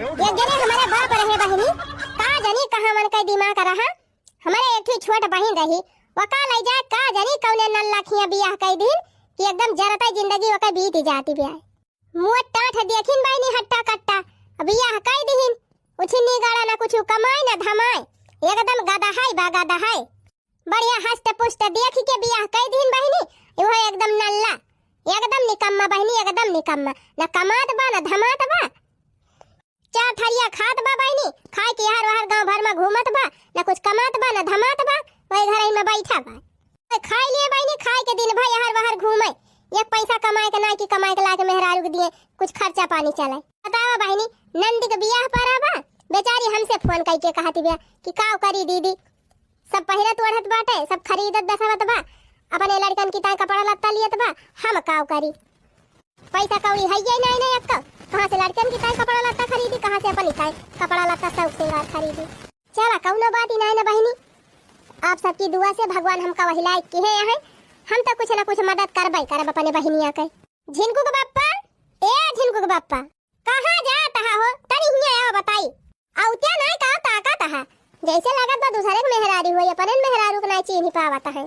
एक जने हमारे बाप रहे बहनी का जानी कहां मन का दिमाग रहा। हमारे एक छोट बहन रही वका ले जा का जानी कौने नल्ला खिया बियाह कई दिन कि एकदम जरता जिंदगी वका बीत जाती बियाह। मोटा ठ देखिन बहनी हट्टा कट्टा बियाह कई दिन उछनी गाड़ा ना कुछ कमाई ना धमाई एकदम गदहाई बा गदहाई बढ़िया हस्त पुष्ट देख के बियाह कई दिन बहनी वो एकदम नल्ला एकदम निकम्मा बहनी एकदम निकम्मा ना कमात बा ना धमात बा। चार थरिया खात बा बहनी खाए के हर हर गांव भर में घूमत बा ना कुछ कमात बा ना धमात बा वही घर में बैठा बा खाए लिए बहनी खाए के दिन भर हर बाहर घूमे एक पैसा कमाए के ना कि कमाए के लाके मेहरारू के दिए कुछ खर्चा पानी चले। बतावा बहनी नंदी के बियाह पर बा बेचारी हमसे फोन करके कहती बिया कि काव करी दीदी सब पहिरत ओढ़त बाटे सब खरीदत दसवत बा अपने लड़कन की ताई कपड़ा लत्ता लियत बा हम काव करी पैसा कौड़ी है ये नहीं नहीं अक्का कहां से लड़कन की ताई कपड़ा लत्ता खरीदी कहां से अपनी ताई कपड़ा लत्ता सब सिंगार खरीदी। चला कौनो बात ही नहीं ना बहनी आप सबकी दुआ से भगवान हमका वही लायक के है हम तो कुछ ना कुछ मदद करबई करब अपने बहनिया के। झिनकू के बाप्पा ए झिनकू के बाप्पा कहां जाता हो तनी हिया आओ बताई औत्या नहीं का ताकत है जैसे लागत बा दूसरे के मेहरारू होय अपन मेहरारू के नहीं चिन्ह पावत है।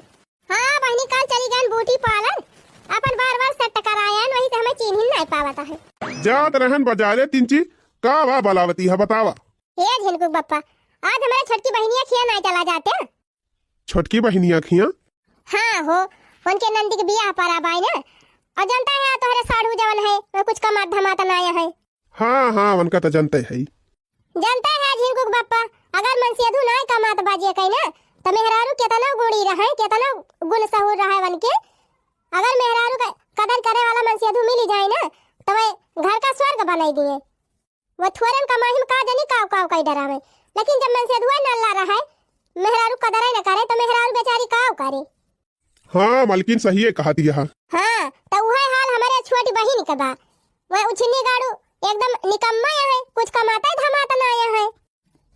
हां बहनी कल चली गन ब्यूटी पार्लर अपन बार-बार सेट करायन वही से हमें चिन्ह नहीं पावत है। जात रहन बाजारे तिंची का वा बलावती है बतावा। हे झिनकू बाप्पा आज हमारे छोटकी बहनिया खिया नहीं चला जाते। छोटकी बहनिया खिया हां हो उनके नंदी के बियाह पर आबाई ना और जानता है तोहरे साढ़ू जवन है वो कुछ कमात धमात नाया है। हां हां उनका तो जानते है जानता है झिनकू बाप्पा अगर मन से अधू नहीं कमात बाजे कहीं ना तो मेहरारू केतना गुड़ी रहे केतना गुण सहूर रहे वन के अगर मेहरारू का कदर करे वाला मन से अधू मिल जाए ना तो वे घर का स्वर्ग बनाई दिए वो थोरन कमाही में का जानी काव काव कई डरावे लेकिन जब मन से अधू नल्ला रहे मेहरारू कदर न करे तो मेहरारू बेचारी काव करे। हां मालकिन सही है कहा दिया। हां तो वही हाल हमारे छोटी बहन के बा वह उछनी गाड़ू एकदम निकम्मा है कुछ कमाता धमाता ना है।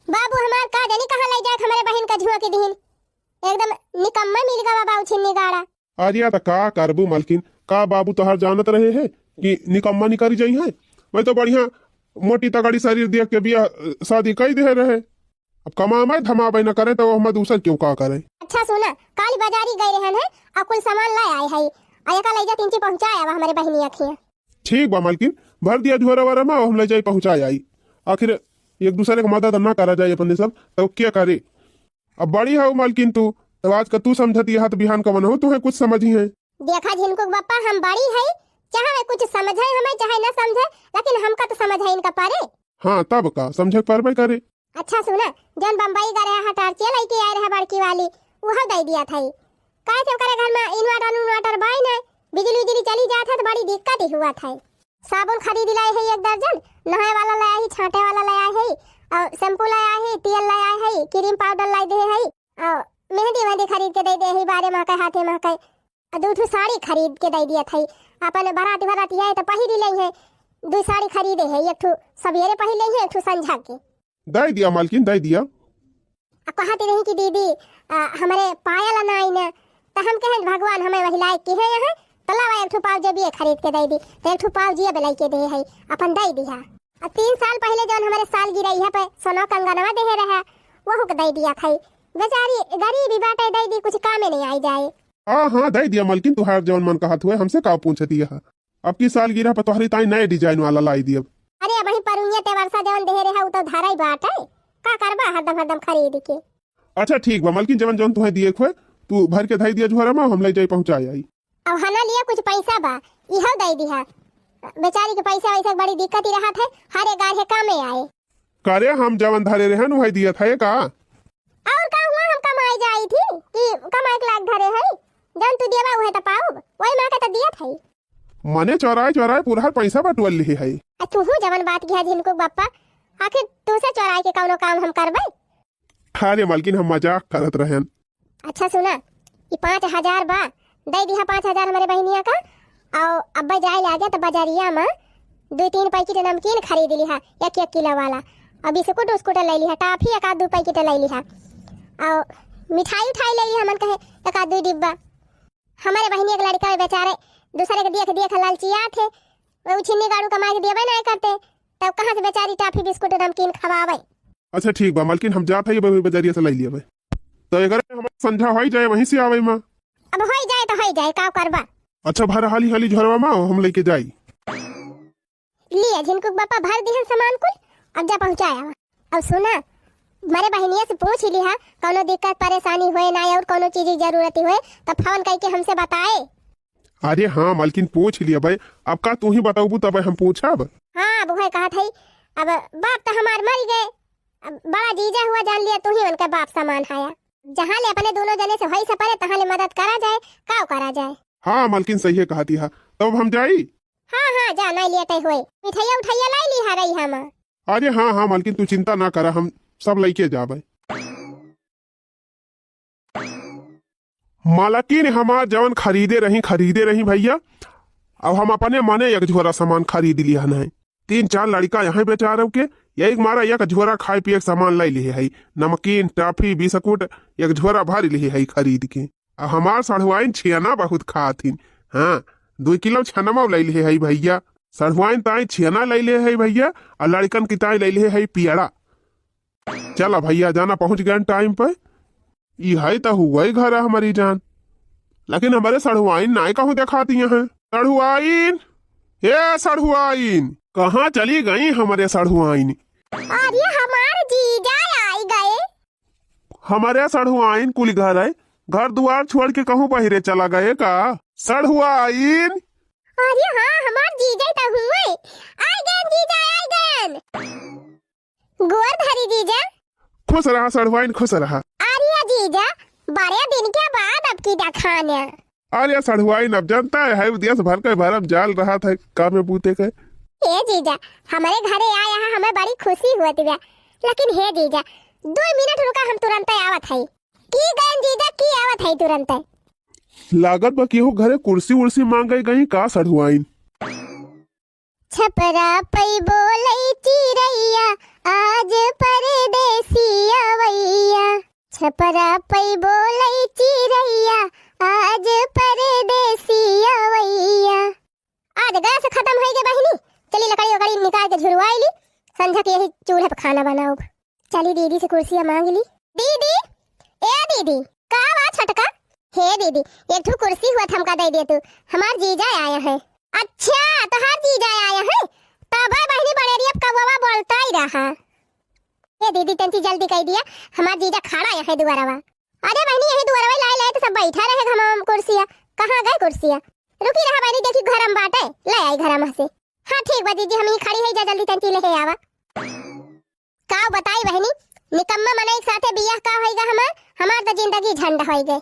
बाबू हमार का जानी कहां ले जाए हमारे बहन का झुआ के दिन एकदम निकम्मा मिल गवा बाबू छिन्नी गाड़ा। आरिया त का करबू मालकिन का बाबू तोहर जानत रहे है कि निकम्मा निकरी जाई है मैं तो बढ़िया मोटी तगड़ी शरीर देख के बिया शादी कई दे रहे अब कमावे धमावे न करे तो हम दूसर क्यों का करे। अच्छा सुना काली बाजारी गए रहन है और कुल सामान ले आए है आया का ले जा तिंची पहुंचाया बा हमारे बहनिया खिया। ठीक बा मालकिन भर दिया झोरा वारा में हम ले जाई पहुंचाई आई आखिर एक दूसरे को मदद ना करा जाए अपन सब तो क्या करे। अब बड़ी है मालकिन तू तो आज का तू समझती हाथ बिहान का मन हो तुम्हें कुछ समझ ही है। देखा झिनकू बाप्पा हम बड़ी है चाहे कुछ समझे हमें चाहे ना समझे लेकिन हमका तो समझ है इनका पारे। हाँ तब का समझे पर भाई करे। अच्छा सुना जन बम्बई गए हटार के लेके आए रहे बड़की वाली वह दे दिया था काहे से करे घर में इन्वर्टर बाई ना बिजली बिजली चली जात है तो बड़ी दिक्कत ही हुआ था। साबुन खरीद लाए है 1 दर्जन नहाए वाला लाया है छांटे वाला लाया है और शैम्पू लाया है तेल लाया है क्रीम पाउडर लाई दे है और मेहंदी खरीद के दे दे है बारे माह के हाथे माह के दूठू साड़ी खरीद के दे दिया था अपन भराती आए तो पहिरी ले है 2 साड़ी खरीदे है एक ठू सवेरे पहले है एक ठू संझा के दे दिया मालकिन दे दिया। अब कहती रही कि दीदी हमारे पायल नहीं ना तो हम कहें भगवान हमें वही लायक की है यहाँ तलावा एक ठू पाव जेबी खरीद के दे दी तो एक ठू पाव जिया बेलाई के दे है अपन दे दिया। अब 3 साल पहले जब हमारे साल गिरई है पे सोना कंगनवा दे रहा वो को दे दिया था बेचारी गरीबी बाटे दे दी कुछ काम नहीं आई जाए। हाँ दे दिया मालकिन तुहार जवन मन कहत हुए हमसे का पूछती है अब की साल गिरा पर तोहरी ताई नए डिजाइन वाला लाई दिया। अरे वही परुनिया ते वर्षा जवन दे रहा उ तो धाराई बात है का करबा हरदम खरीद के। अच्छा ठीक बा मालकिन जवन जवन तुहे दिए खोए तू भर के धई दिया झोरा में हम ले जाई पहुंचाई आई। अब हना लिया कुछ पैसा बा इहो दे दिया बेचारी के पैसा वैसा बड़ी दिक्कत ही रहा था हर एक गाढ़े काम में आए करे हम जवन धरे रहन वही दिया था का और का हुआ हम कमाई जाई थी कि कमाई के लाग धरे है जन तू देबा उहे त पाऊ वही मां के त दिया था मने चोराए पूरा पैसा बटवल ली है। तू जवन बात किया झिनकू बाप्पा आखिर तू से चोराए के कौनो काम हम करबे। अरे मालकिन हम मजाक करत रहन। अच्छा सुना ये 5000 बा दे दिया 5000 हमारे बहनिया का और अब्बा जाए लागे तो बाजारिया में 2-3 पैकेट नमकीन खरीद लिहा 1-1 किलो वाला और बिस्कुट उस्कुट ले लिहा टॉफी 1-2 पैकेट ले लिहा और मिठाई उठाई ले लिहा मन कहे 1-2 डिब्बा। हमारे बहनिया के लड़का बेचारे दूसरे के देख लालचिया थे वो छिन्नी गाड़ू कमा के देवे नहीं करते तब कहाँ से बेचारी टाफी बिस्कुट नमकीन खवावे। अच्छा ठीक बा मालकिन, हम जात है बजरिया से लाई लिया भाई। तो अगर हम संझा हो जाए वहीं से आवे माँ। अब हो जाए तो हो जाए, का करबा। अच्छा भर हाली हाली झोरवा माँ हम लेके जाई। लिए झिनकुक बापा भर दिहन सामान कुल, अब जा पहुंचाया। अब सुना, मारे बहनिया से पूछ ही लिहा, कोनो दिक्कत परेशानी होए ना और कोनो चीज की जरूरत होए तो फोन करके हमसे बताए। अरे हाँ मालकिन पूछ लिया भाई, अब का तू ही बताऊ तब हम पूछब। हाँ वो है कहा था, अब बाप तो हमार मर गए, अब बड़ा जीजा हुआ जान लिया तू ही उनका बाप सामान आया। जहाँ ले अपने दोनों जने से वही से पड़े तहाँ ले मदद करा जाए, का करा जाए। हाँ मालकिन सही है कहती है, तब हम जाई। हाँ हाँ जा नहीं लेते हुए मिठाइया उठाइया लाई ली रही हम। अरे हाँ हाँ मालकिन तू चिंता ना करा, हम सब लेके जाबे। मालकिन हमार जवन खरीदे रही भैया, अब हम अपने माने एक झोरा सामान खरीद लिया है। 3-4 लड़का यहाँ बेचारे के यही मारा एक झोरा खाए पिए सामान लाई लिए है, नमकीन टॉफी बिस्कुट एक झोरा भर लिए है खरीद के। हमार सढ़ुआइन छेना बहुत खाथिन। हाँ 2 किलो छनमा लै लिए है भैया, सढ़ुआइन ताई छेना लै लिए है भैया, और लड़कन की ताई लै लिए है पियड़ा। चला भैया जाना पहुंच गए टाइम पे। है तो हुआ ही घर है हमारी जान, लेकिन हमारे सढ़ुआइन नाय कहूँ दिखाती हैं। सढ़ुआइन, ये सढ़ुआइन कहाँ चली गई हमारे सढ़ुआइन? अरे हमारे जीजा आई गए। हमारे सढ़ुआइन कुल घर है, घर द्वार छोड़ के कहूँ बहिरे चला गए का सढ़ुआइन? अरे हाँ हमार जीजा तो हुए, आई गए जीजा आई गए। गोर धरी जीजा। खुश रहा सढ़ुआइन खुश रहा। अरे जीजा बड़े दिन के बाद अब की खाना। अरे सढ़ुआइन अब जानता है देश भर का भरम जाल रहा था काम में बूते के। हे जीजा हमारे घरे आया है, हमें बड़ी खुशी हुई है, लेकिन हे जीजा 2 मिनट रुका, हम तुरंत आवत है। की गए जीजा की आवत है तुरंत। लागत बा केहू घरे कुर्सी उर्सी मांगे गई का सढ़ुआइन? छपरा पई बोलई चिरैया आज परदेसिया वैया, छपरा पई बोलई चिरैया आज परदेसिया वैया। आज गैस खत्म हो गए बहिनी, चली लकड़ी वकड़ी निकाल के झुरवाई ली, संझा के यही चूल्हे पे खाना बनाओ। चली दीदी से कुर्सियां मांग ली। दीदी ए दीदी का बात छटका? हे दीदी एक ठो कुर्सी हुआ हमका दे दे तू, हमार जीजा आया है। अच्छा तो हर जीजा आया है, तब बहनी बड़ेरिया कौवा बोलता ही रहा। ये दीदी तंती जल्दी कह दिया, हमार जीजा खड़ा है दुआरवा। अरे बहनी यही दुआरवा लाई लाई तो सब बैठा रहे हम कुर्सियां, कहाँ गए कुर्सियां? रुकी रहा बहनी, देखी घरम बाटे ले आई घरम से। हाँ ठीक बा दीदी, हम ही खड़ी है, जा जल्दी तंती लेके आवा। का बताई बहनी, निकम्मा मने एक साथे बियाह का होइगा हमार तो जिंदगी झंड हो गए।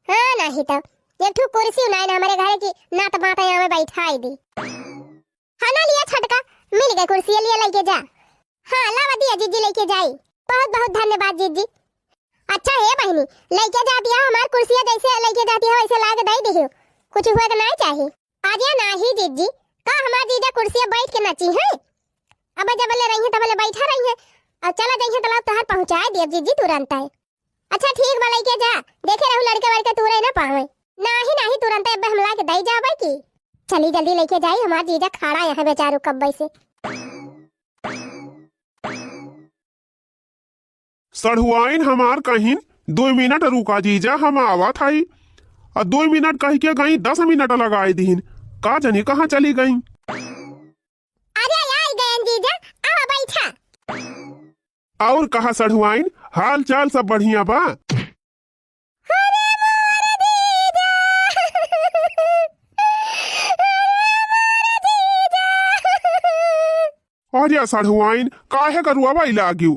हाँ नहीं तो एक ठो कुर्सी उनाई ना हमारे घर की नात बाता यहाँ में बैठाई दी। हाँ ना लिया छटका, मिल गए कुर्सी लिए लेके जा। हाँ लावा दिया जीजी लेके जाई, बहुत बहुत धन्यवाद जीजी। अच्छा है बहनी लेके जा दिया, हमार कुर्सियां जैसे लेके जाती है वैसे लाके दे दी, कुछ हुआ तो नहीं चाहिए। आज या नहीं जीजी का हमार जीजा कुर्सियां बैठ के नची है, अब जब ले रही है तब ले बैठा रही है, अब चला जाइए तालाब तहार पहुंचाए दिया जीजी तुरंत है। अच्छा ठीक बा लेके जा, देखे रहू लड़के वड़के तुरे ना पावे। नहीं तुरंत अब हम ला के दई जाबे की। चली जल्दी लेके जाई, हमार जीजा खड़ा है बेचारू कब्बे से। सढ़ुआइन हमार कहीं 2 मिनट रुका जीजा, हम आवा था ही, और 2 मिनट कह के गई 10 मिनट लगाए दीन, का जानी कहाँ चली गई। अरे आई गए जीजा, आ बैठा। और कहा सढ़ुआइन हाल चाल सब बढ़िया बा? अरे सढ़ुआइन काहे करुआ लागियो,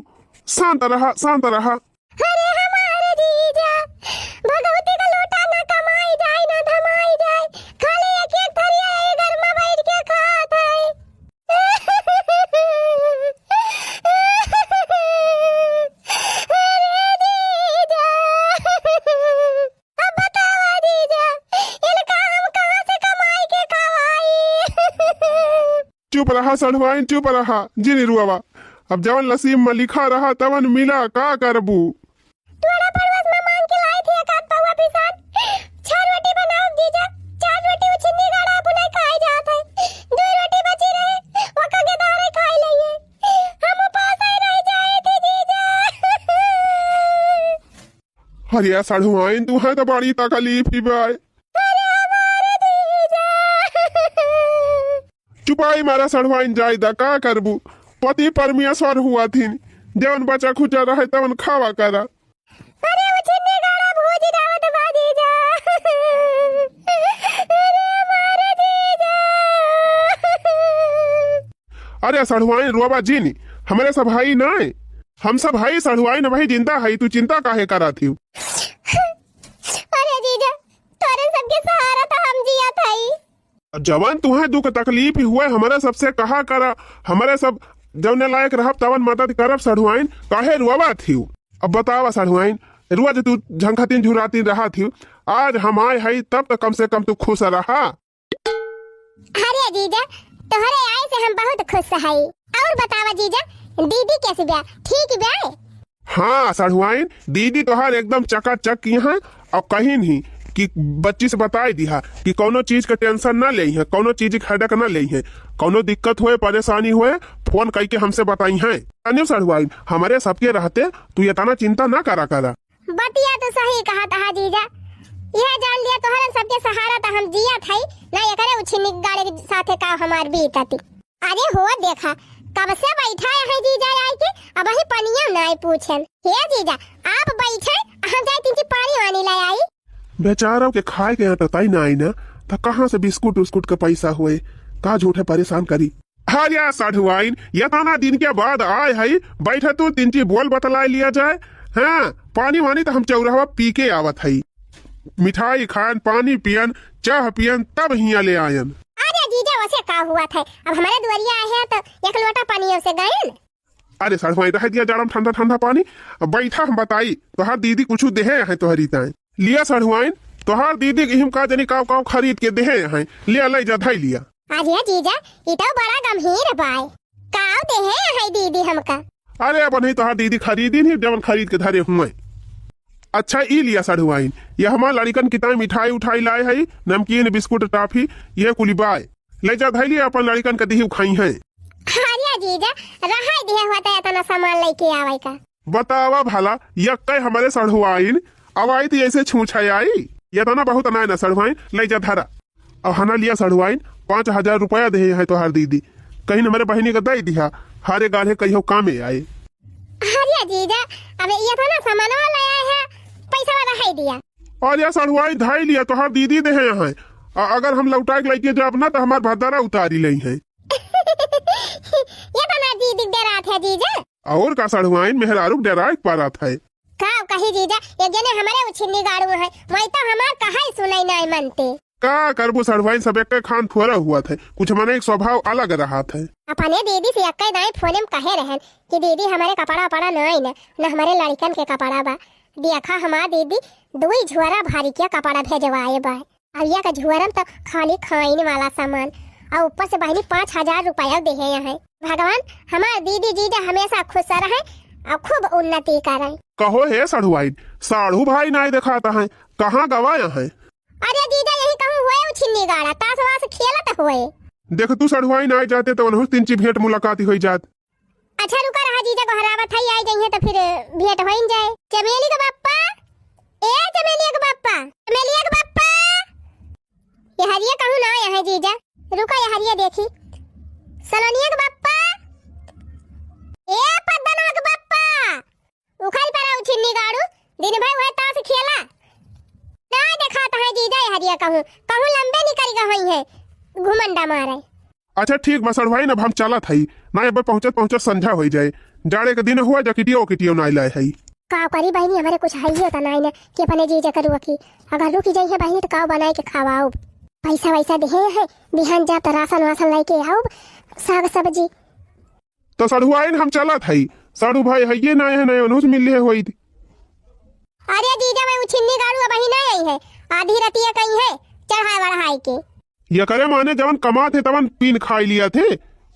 शांत रहा शांत रहा। अरे हमारे जीजा भगवती का लोटा ना कमाई जाए ना धमाई जाए, खाली एक एक थरिया ए घर में बैठ के खात है। अरे जीजा अब बताओ जीजा, इनका हम कहाँ से कमाई के खवाई? चुप रहा सढ़ुआइन चुप रहा, जिनी रुआवा, अब जवन नसीब में लिखा रहा तवन मिला, का करबू? थोड़ा परवस में मांग के लाई थी, एक आध पौवा पिसान 4 रोटी बनाओ जीजा, 4 रोटी उछिन्नी गाड़ा बुनाई खाई जात है, 2 रोटी बची रहे वो का के दारे खाई लइए। अरे सड़ुआइन तू है तो बड़ी तकलीफ ही बाय। अरे हमारे जीजा चुपाई मारा सड़ुआइन जायदा का करबू, पति परमेश्वर हुआ थी, जवन बचा खुचा रहे तवन खावा करा। अरे वो चिन्नी गाड़ा भूजी दावत बा जीजा। अरे हमारे जीजा। अरे सड़ुआइन रोबा जीनी, हमारे सब भाई ना है, हम सब भाई सड़ुआइन भाई जिंदा है, तू चिंता काहे करा थी। अरे जीजा तोरे सबके सहारा तो हम जिया थाई। जवन तुम्हें दुख तकलीफ हुए हमारे सबसे कहा करा, हमारे सब जवने लायक रहब तवन मदद करब सड़ुआइन, काहे रुआवा थी। अब बतावा सड़ुआइन, रुआ जो तू झंखतिन झुराती रहा थी, आज हम आए है तब तो कम से कम तू खुश रहा। अरे जीजा तोहरे आए से हम बहुत खुश है। और बतावा जीजा दीदी कैसे ब्याह, ठीक ब्याह? हाँ सड़ुआइन, दीदी तोहार एकदम चकाचक की है, और कहीं नहीं कि बच्ची से बताई दिया कि कोनो चीज का टेंशन ना ले है, कोनो चीज की हेडक ना ले है, कोनो दिक्कत हुए परेशानी हुए फोन करके हमसे बताई है। अनिल सड़ुआइन, हमारे सबके रहते तू ये तना चिंता ना करा करा। बतिया तो सही कहा था जीजा, यह जान लिया तोहरा सबके सहारा था हम जिया थाई ना, ये करे उछिनी गाड़े के साथे का हमार बीतती। अरे हो देखा कब से बैठा है जीजा आई के, अब ही पनिया नहीं पूछन। हे जीजा आप बैठे, हम जाए तीन पानी वानी ले आई। बेचारों के खाए के तताई ना आई ना, तो कहाँ से बिस्कुट उस्कुट का पैसा हुए, का झूठे परेशान करी। हाँ या सड़ुआइन, ये ताना दिन के बाद आए है, बैठे तू तीन ची बोल बतला लिया जाए। हाँ पानी वानी तो हम चौराहा पी के आवत है, मिठाई खान पानी पियन चाह पियन तब हिया ले आयन। अरे जीजा वैसे का हुआ था, अब हमारे दुआरिया आए हैं तो एक लोटा पानी से गए। अरे सड़ुआइन रह दिया जाड़म ठंडा ठंडा पानी, बैठा हम बताई तोहार दीदी कुछ देहे है तोहरी ताए। लिया सड़ुआइन, तोहार दीदी के हिम का जनी काव काव खरीद के देहे हैं, लिया ले जा धाई लिया। अरे जीजा ये तो बड़ा गंभीर बाय, काव देहे है दीदी हमका। अरे अब नहीं तोहार दीदी खरीदी नहीं, जवन खरीद के धरे हुए। अच्छा ई लिया सड़ुआइन, ये हमार लड़कन किताई मिठाई उठाई लाए है, नमकीन बिस्कुट टॉफी ये कुली बाय, ले जा धाई लिया अपन लड़कन के दी खाई है। अरे जीजा रहा दिया हुआ था इतना सामान लेके आवे का। बतावा भला यक्के हमारे सड़ुआइन अब आई थी ऐसे छूछाई आई, ये तो ना बहुत अनाय ना सड़ुआइन, ले जा धरा। अब हना लिया सड़ुआइन 5,000 रुपया दे है तोहार दीदी, कहीं हमारे बहनी का दे दिया, हारे गाले कहीं कामे आए। अरे जीजा अब ये तो ना सामान लाया है, पैसा वाला है दिया। और या सड़ुआइन धाई लिया तोहार दीदी दे है, अगर हम लौटा के लेके जाब ना तो हमार भदारा उतारी ले है। ये तो ना दीदी डरा था जीजा। और का सड़ुआइन मेहरारू डरा पारा था। का कही जीजा एक जने हमारे उछिन्नी गाड़ू है, मैं तो हमार कहाई सुनाई नहीं मनते। का करबू सड़ुआइन, सब एक खान थोड़ा हुआ था, कुछ मने एक स्वभाव अलग रहा था। अपने दीदी से अक्का दाई फोन में कहे रहन कि दीदी हमारे कपड़ा पड़ा नहीं ना हमारे लड़कन के कपड़ा बा। देखा हमार दीदी दुई झुआरा भारी के कपड़ा भेजवाए बा, अब यह का झुआरम तो खाली खाइन वाला सामान, और ऊपर से बहनी 5,000 रुपया दे है। भगवान हमार दीदी जीजा हमेशा खुश रहे और खूब उन्नति करे। कहो है सड़ुआइन, साढ़ू भाई नहीं दिखाता है, कहाँ गवाया है। अरे जीजा यही कहूँ हुए उछिन्नी गाड़ा ताश वास खेलत हुए। देख तू सड़ुआइन आ जाते तो उन्होंने 3 भेंट मुलाकात हो जात। अच्छा रुका रहा जीजा को हरावत है, आई जाइए तो फिर भेंट हो जाए। चमेली का बाप्पा, ए चमेली का बाप्पा, चमेली का बाप्पा, ये हरिया कहूँ ना आया है जीजा, रुका ये हरिया देखी। सलोनिया का बाप्पा, ए पद्दना का बाप्पा, उखल पड़ा उछिन्नी गाड़ू, दिन भर हुए ताश खेला ना दिखाता है जीजा। ये हरिया कहूँ कहूँ लंबे निकल गई है, घुमंडा मारे। अच्छा ठीक बा सड़ुआइन, अब हम चला था ना, अब पहुंचत संझा हो जाए, जाड़े के दिन हुआ जकिटियो किटियो ना लाए है। का करी बहनी हमारे कुछ है ही होता नहीं ना कि अपने जीजा करू की, अगर रुकी जाई है बहनी तो काव बनाए के खावाओ, पैसा वैसा दे है, बिहान जा तो राशन वासन लेके आओ, साग सब्जी। तो सड़ुआइन हम चला था, साड़ू भाई है ये ना है ना उन्होंने मिल है हुई थी। अरे जीजा मैं उछिन्नी गाड़ू बही ना आई है, आधी रतिया कहीं है चढ़ाई बढ़ाई के। ये करे माने जवन कमा थे तवन पीन खाई लिया थे,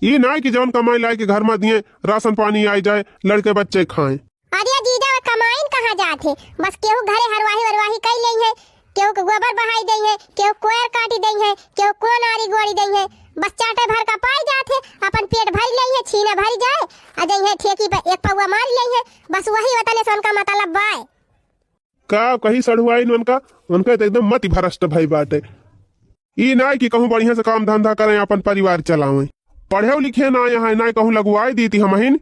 ये ना कि जवन कमाई लाए के घर में दिए राशन पानी आई जाए लड़के बच्चे खाएं। अरे जीजा वे कमाइन कहाँ जाते, बस केहू घरे हरवाही वरवाही कई ले है, केहू को गोबर बहाई दे है, केहू कोयर काटी दे है, केहू कोन आरी गोड़ी दे है, बस चाटे भर का पाई जाते, अपन पेट भर ले है, छीना भर जाए आ जाए है ठेकी पे एक पौवा मार ले है, बस वही वतने से उनका मतलब बाय। का कहीं सड़ुआई उनका उनका तो एकदम मति भ्रष्ट भाई बाटे। ई ना कि कहूँ बढ़िया से काम धंधा करें अपन परिवार चलावें, पढ़े लिखे ना यहाँ ना कहूँ लगवाई दी थी हमहिन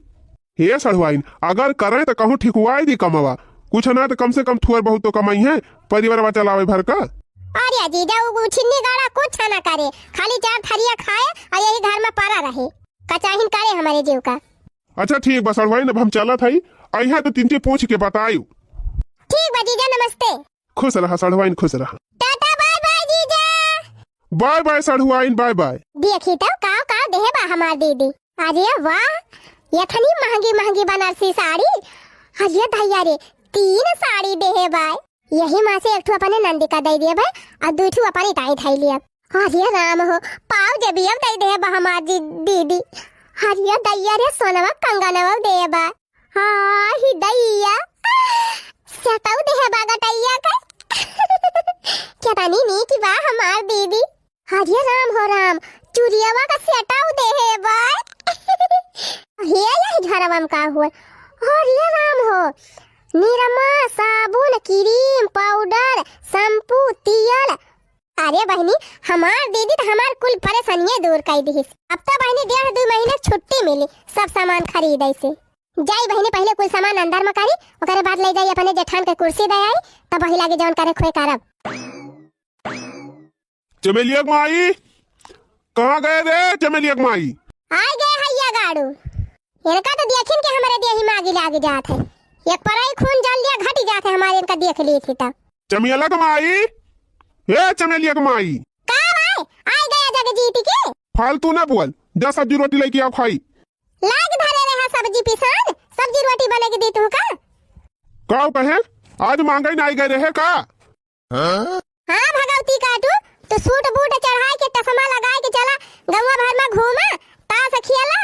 हे सड़ुआइन, अगर करें तो कहूँ ठिकवाई दी कमवा, कुछ ना तो कम से कम थोड़ा बहुत तो कमाई है परिवार चलावे भर का। अरे जीजा वो छिन्नी गाड़ा कुछ ना करे, खाली 4 थरिया खाए और यही घर में पड़ा रहे, कचाहिन करे हमारे जीव का। अच्छा ठीक बस सड़ुआइन, अब हम चला था अहिया तो 3 पूछ के बतायू। ठीक बा जीजा, नमस्ते। खुश रहा सड़ुआइन, खुश रहा। टाटा बाय बाय जीजा। बाय बाय सड़ुआइन, बाय बाय। देखी तो का देहे बा हमार दीदी। अरे वाह, इतनी महंगी महंगी बनारसी साड़ी। अरे भैया रे 3 साड़ी देहे बा। यही माँ से एक ठो अपने नंदी का दे दिया भाई और 2 ठो अपने ताई थाई लिया। अरे राम हो, पाव जब अब दे दे बा हमार दीदी। अरे दैया रे सोनवा कंगनवा दे बा। हाँ ही दैया सताऊ देहे बा गटैया का। कितनी नीक बा हमार दीदी। अरे राम हो राम, चुरियावा का सेटाऊ देहे बा। हे यही घरवा में का हुआ। अरे राम हो, निरमा, साबुन, क्रीम, पाउडर, शैम्पू, तेल। अरे बहनी हमार दीदी तो हमार कुल परेशानियां दूर कर दी। अब तो बहनी 1.5-2 महीने छुट्टी मिली सब सामान खरीदे से। जाई बहनी पहले कुल सामान अंदर में करी, ओकरे बाद ले जाई अपने जेठान के कुर्सी दे आई, तब वही लागे जौन करे खोए करब। चमेलिया माई कहाँ गए रे? चमेलिया माई आ गए हैया गाड़ू। इनका तो देखिन के हमारे देही मागी लागे जात है, एक पराई खून जल लिया घटी जात है हमारे, इनका देख ली थी तब। चमेलिया माई, हे चमेलिया माई का भाई आ गया जगजीत के। फालतू ना बोल, 10 सब्जी रोटी लेके आओ खाई। लाग धरे रहा सब्जी पिसान, सब्जी रोटी बने के दी तू का। का कहे आज महंगाई ना आई गए रहे का? हाँ भगवती काटू, तो सूट बूट चढ़ाई के चश्मा लगाए के चला गंगा भर में घूमा, ताश खेला।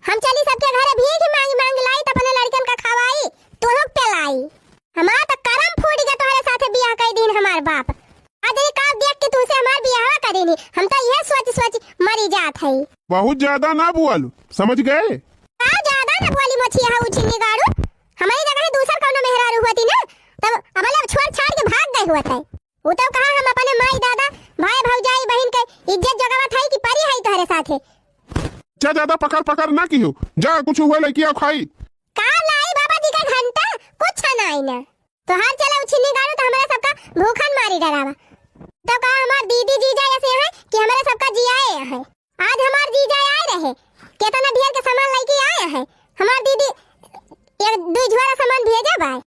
हम चली सबके घरे भीख मांग मांग लाई त अपने लड़कन का खवाई, तोहक पेलाई। हमार तो करम फूट गया तोहरे साथे बियाह कई दिन हमार बाप। आज ये का देख के तुसे हमार बियाह करेनी, हम तो यह सोच सोच मरी जात है। बहुत ज्यादा ना बोल, समझ गए? का ज्यादा ना बोली मछिया है उछिनी गाड़ू। हमारी जगह दूसरा कौनो मेहरारू होती ना, तब अबले छोड़ छाड़ के भाग गए हुआ था। वो तो कहा हम अपने माई दादा भाई भौजाई बहन के इज्जत जगावत है कि परी है तोहरे साथे। ज्यादा पकड़ पकड़ ना की हो, जा कुछ हुआ लेके आओ खाई। का लाई बाबा जी का घंटा कुछ ना आई ना, तो हाल चला उछिनी गाड़ू तो हमारा सबका भूखन मारी डरावा। तो कहा हमार दीदी जीजा ऐसे है कि हमारे सबका जियाए है। आज हमार जीजा आए रहे, कितना ढेर के सामान लेके आए हैं। हमार दीदी 1-2 झोरा सामान भेजा भाई।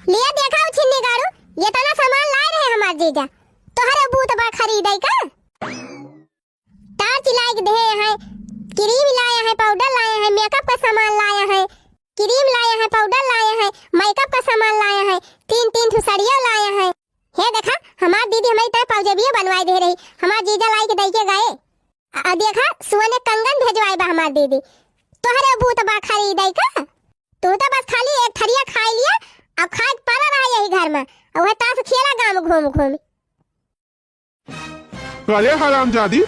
लिया देखा उछिनी गाड़ू, ये तना सामान लाए रहे हमार जीजा, तोहरे बूत बा खरीदे का। टार्च लाइक दे हैं, क्रीम लाया है, पाउडर लाया है, मेकअप का सामान लाया है, क्रीम लाया है, पाउडर लाया है, मेकअप का सामान लाया है, 3 ठो साड़ियां लाया है। हे देखा हमार दीदी हमारी तरह पाउजेबिया बनवाई दे रही, हमार जीजा लाई के दे के गए। देखा सुने कंगन भेजवाई बा हमार दीदी, तोहरे बूत बा खरीदे का। तू तो बस खाली एक थरिया खाई लिया, अब खाए पड़ा रहा यही घर में, और वह ताश खेला गांव घूम घूम। अरे हरामजादी,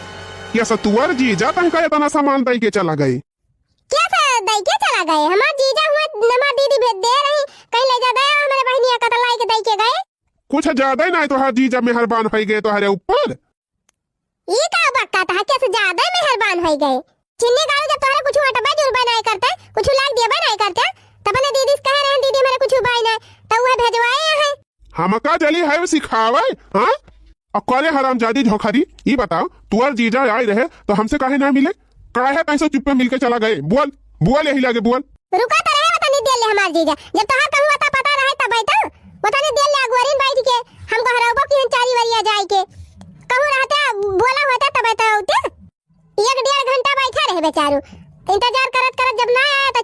ये सतुअर जीजा तनका इतना सामान दे के चला गए। कैसे दे के चला गए? हमार जीजा हुआ हमार दीदी भेज दे रही, कहीं ले जा गया हमारे बहनिया का तो लाई के दे के गए। कुछ ज्यादा ही ना तो हर जीजा मेहरबान हो गए तुम्हारे ऊपर। ये का बक्का था, कैसे ज्यादा मेहरबान हो गए। चिन्नी गाड़ी जब तोहरे कुछ हटबे जुर्बा नहीं करते, कुछ लाग दिया नहीं करते, तब ने दीदी से कह रहे हैं दीदी मेरे कुछ बाई ना, तो वह भेजवाए हैं। हमका जली है सिखावे। हां अकले हरामजादी झोखरी, ये बताओ तुअर जीजा आए रहे तो हमसे काहे ना मिले? काहे कैसे चुप पे मिलके चला गए? बोल बोल यही लागे बोल। रुका तो रहे वतनी दे ले हमार जीजा, जब तोहर कहूं वता पता रहे तब बैठा वतनी दे ले अगवरिन बैठ के हमको हराबो की 4 वरिया जाए के कहूं रहते बोला होता तब बैठा होते। 1-1.5 घंटा बैठा रहे बेचारू, इंतजार करत करत जब ना आया तो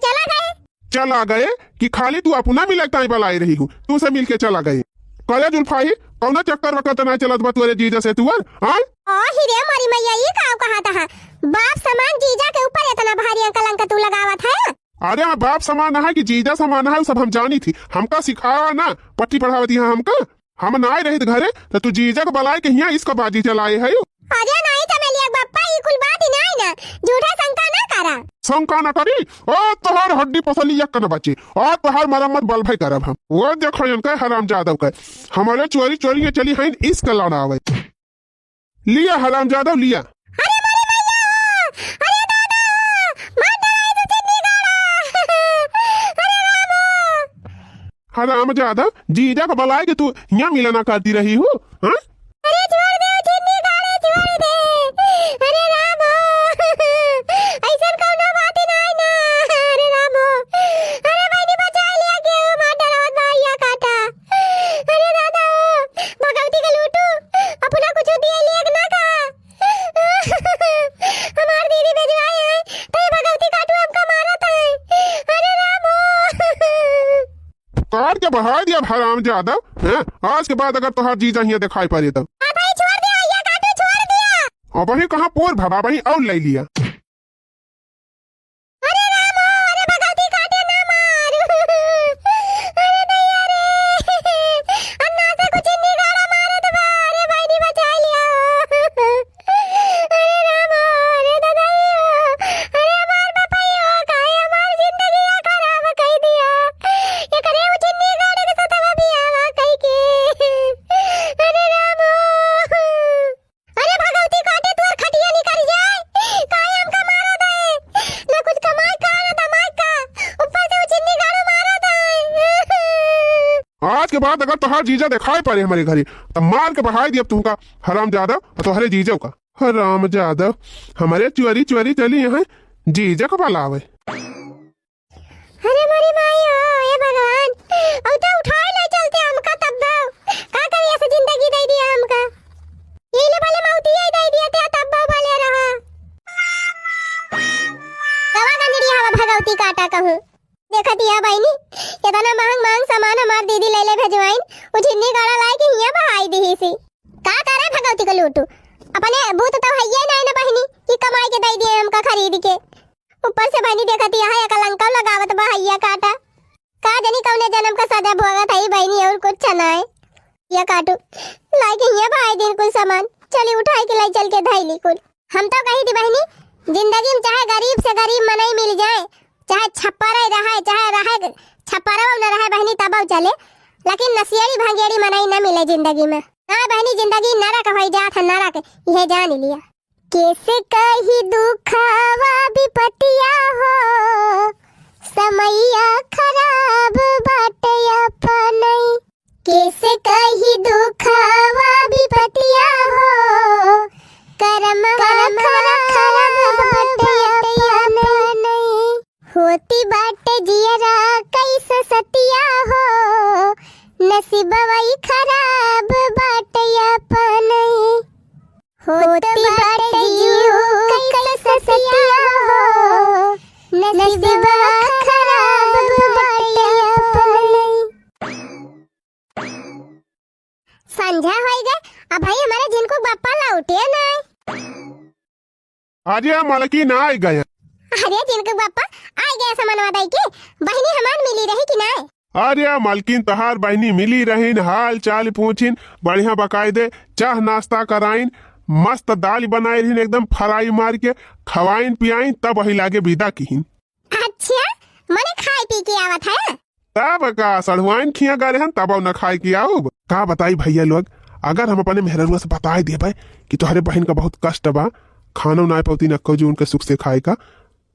चला गए कि खाली तू अपना मिलता ही बलाई रही हूँ, तू से मिलके चला गए। कले जुल्फाई कौना चक्कर वक्त ना चलत बा तुअरे जीजा से तुअर। हां ही रे मरी मैया, ये का कहा था बाप समान जीजा के ऊपर इतना भारी कलंक तू लगावत है। अरे हाँ बाप समान है कि जीजा समान है सब हम जानी थी, हमका सिखाया ना पट्टी पढ़ावती है हमका। हम ना आए रहे घरे तो तू जीजा को बुलाए के यहाँ इसका बाजी चलाए है। अरे नहीं चमेलिया बाप्पा ये कुल बात ही नहीं ना झूठा शंका ना करा। शंका न करी ओ तोहर हड्डी पसली एक न बची और तोहर मरम्मत बल भाई करब हम। वो देखो इनका हराम जादव के हमारे चोरी चोरी के चली है इसका लड़ा आवे लिया हराम जादव लिया। अरे मारे भैया अरे दादा मार डाला तो चिन्नी गाड़ा अरे रामो हराम जादव जीजा को बुलाए कि तू यहाँ मिलना करती रही हो हाँ? अरे छोड़ दे चिन्नी गाड़ा छोड़ दे अरे रामो ऐसा कौनो बात ही नहीं ना अरे रामो अरे मैंने बचा लिया के मार डाला भैया काटा अरे दादा भगवती के लूटू अपना कुछ दिए लेग ना का हमार दीदी भेजवाई है तो ये भगवती काटू हमका मारा था अरे रामो काट के बढ़ा दिया हराम जादव हैं? आज के बाद अगर तोहर जीजा यहाँ दिखाई पड़े तो भाई छोड़ दिया ये काटू छोड़ दिया। और वही कहाँ पोर भरा वही और ले लिया। अरे रामो अरे भगवती काटे ना मार अरे दैया रे अन्ना से कुछ नहीं गाड़ा मारे तो अरे भाई ने बचा लिया अरे रामो अरे दादा अरे हमार बापायो काहे हमार जिंदगी खराब कर दिया ये करे उचिन्नी गाड़े के साथ भी आवा कहीं के अरे रामो अरे भगवती काटे तू और खटिया निकल जाए काहे हमका मारा दे ना कुछ कमाई का ना दमाई का ऊपर से उचिन्नी गाड़ो मारा दे। आज के बाद अगर तोहर जीजा दिखाई पड़े हमारे घरे तो मार के बढ़ाई दिया तुमका हराम जादव और तुम्हारे जीजो का। हराम जादव हमारे चोरी चोरी चली यहाँ जीजा को बुलावे। अरे मरी मायो ये भगवान अब तो उठाए ले चलते हमका तब दो का करे ऐसे जिंदगी दे दिया हमका ये ले भले मौती ही दे दिया थे तब भले रहा दवा गंजड़ी हवा भगवती काटा कहूं देखती है बहनी इतना महंग सामान हमार दीदी ले ले भेजवाइन वो झिन्नी गाड़ा लाए के हिया बहाई दी सी का करे भगवती को लूटू अपने भूत तो है ये नहीं ना बहनी कि कमाई के दे दिए हमका खरीद के ऊपर से बहनी देखती है कलंका लगावत भैया काटा का जनी कौने जन्म का सजा भोगत है बहनी और कुछ ना है ये काटू लाई के ये भाई दिन कुल सामान चली उठाई के लाई चल के धैली कुल हम तो कही थी बहनी जिंदगी में चाहे गरीब से गरीब मनई मिल जाए चाहे छप्परा रहे चाहे रहे छप्परा न रहे बहनी तब चले लेकिन नसियरी भांगेड़ी मनई न मिले जिंदगी में ना बहनी जिंदगी नरक हो जात है नरक ये जान लिया कैसे कही दुखावा विपतिया हो समैया खराब बाटे अपनई कैसे कही दुखावा विपतिया हो कर्म खराब बाटे अपनई होती बाटे जियरा कैसे सतिया हो नसीबवई खराब बाटे अपनई होती बाटे जियो कैसे सतिया हो नसीबवा खराब बाटे अपनई। संझा होई गए अब भाई हमारे जिनको बापा लौटे ना आज यहाँ मालकी ना आ गया। अरे जिनको बापा आ गया सामान दई के बहनी हमान मिली रही कि ना अरे मालकिन तहार बहनी मिली रहीन हाल चाल पूछिन बढ़िया बकायदे चाह नाश्ता कराइन मस्त दाल बनाई रहीन एकदम फ्राई मार के खवाइन पियाइन तब वही लागे विदा कीन। अच्छा मने खाए पी के आवत है तब का सड़वाइन खिया गए हन तब न खाए की आओ का बताई भैया लोग अगर हम अपने मेहरनुआ से बता दे भाई कि तुम्हारे बहन का बहुत कष्ट बा खानो ना पौती न को जो उनके सुख से खाए का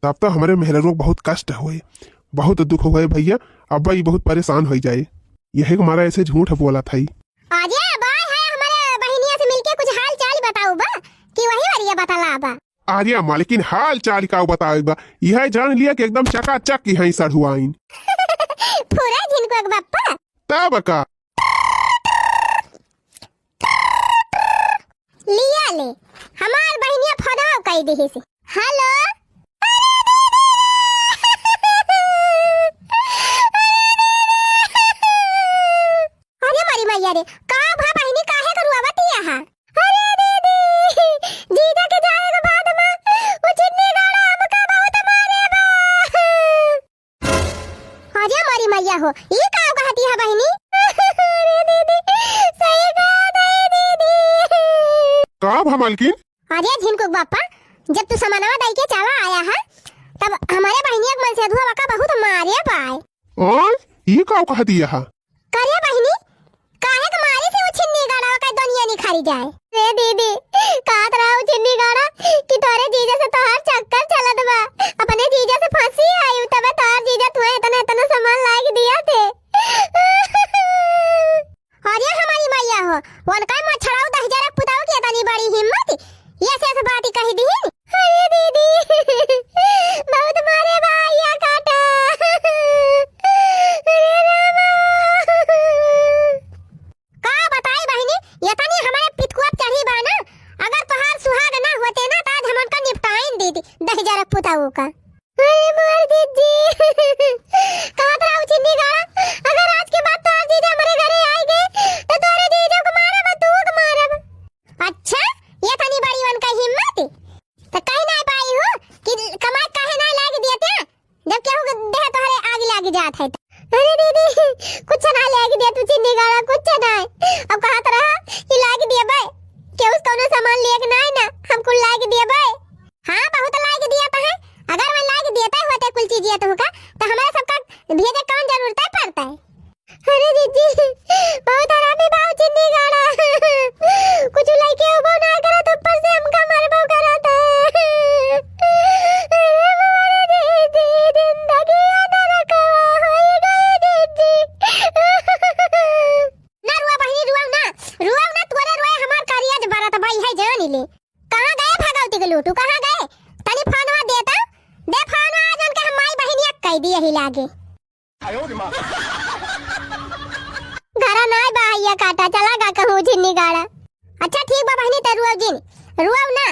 तब तो हमारे मेहरनुआ बहुत कष्ट हुए बहुत दुख हुए भैया अब भाई बहुत परेशान हो जाए यही हमारा ऐसे झूठ बोला था आजा बाय है हमारे बहनिया से मिलके कुछ हाल चाल बताओ बा कि वही वारिया बताला बा आर्या मालिकिन हाल चाल का बताएगा यह जान लिया कि एकदम चकाचक की है सड़ुआइन पूरा जिनको बापा तब का लिया ले हमार बहनिया फदाव कई देही से हेलो अरे मारी मैया रे का भा बहनी काहे करुआ बतिया हा अरे दीदी जीजा के जाए के बाद में वो चिन्नी गाड़ा हमका बहुत मारे बा अरे मारी मैया हो ये का कहती है बहनी अरे दीदी सही बात है दीदी का भा मालकिन? अरे झिनकुक बापा, जब तू समानवा दई के चला आया है तब हमारे बहनिया के मन से अधुआ वका बहुत मारे पाए। और ये का कह दिया हा? करे बहनी, काहे के मारे से वो छिन्नी गाड़ा का दुनिया निखारी जाए। रे दीदी, कात रहा वो छिन्नी गाड़ा कि तोरे जीजा से तोहार चक्कर चलत बा। अपने जीजा से फांसी आई तब तोहार जीजा तुए इतना इतना सामान ला के दिया थे। और ये हमारी मैया हो, वन का मछड़ाऊ 10,000 पुताऊ की इतनी बड़ी हिम्मत, ये से बात ही कही दी। अरे दीदी, बहुत मारे भैया काटा। अरे रामा, का बताई बहनी, ये तनी हमारे पितकुआ चढ़ी बा ना। अगर तोहार सुहाग ना होते ना तो आज हमन का निपटाइन दीदी 10,000 पुताऊ का। अरे मोर दीदी, कहां रहा चिन्नी गाड़ा, अगर आज के बाद तोहार जीजा हमारे घरे आई गए तो तोरे जीजा को मारब तू को मारब। अच्छा, ये तनी बड़ी वन का हिम्मत तो कहीं ना पाई हो कि कमाई काहे ना लाग देते जब केहू देह तोहरे आग लाग जात है। अरे दीदी, कुछ ना लाग दे तू चिन्नी गाड़ा, कुछ ना। अब कहत रहा कि लाग दिए बे के उस कोनो सामान लेके ना ना हमको लाग दिए बे। हां, बहुत लाग दिया तो है। अगर मैं लाग देता होते कुल चीज तो का तो हमारे सबका भेजे कौन जरूरत पड़ता है। अरे दीदी, बहुत हरामी बाऊ चिन्नी गाड़ा, कुछ लइके उबो ना करा तो ऊपर से हमका मारबो कराता है। अरे मोर दीदी, जिंदगी नरकवा होई गई दीदी। ना रुआ बहिनी, रुआ ना तोरे रोए हमार कारियाज बारात भाई है जान ले। कहां गए भगवती के लूटू, कहां गए? तनी फानवा देता दे, फानवा जन के हम माई बहिनिया कह दिए ही लागे। आयो रे मां, घरा नाय बाहिया काटा चला गा कहूं छिन्नी गाड़ा। अच्छा ठीक बा बहनी, ते रुआव ना।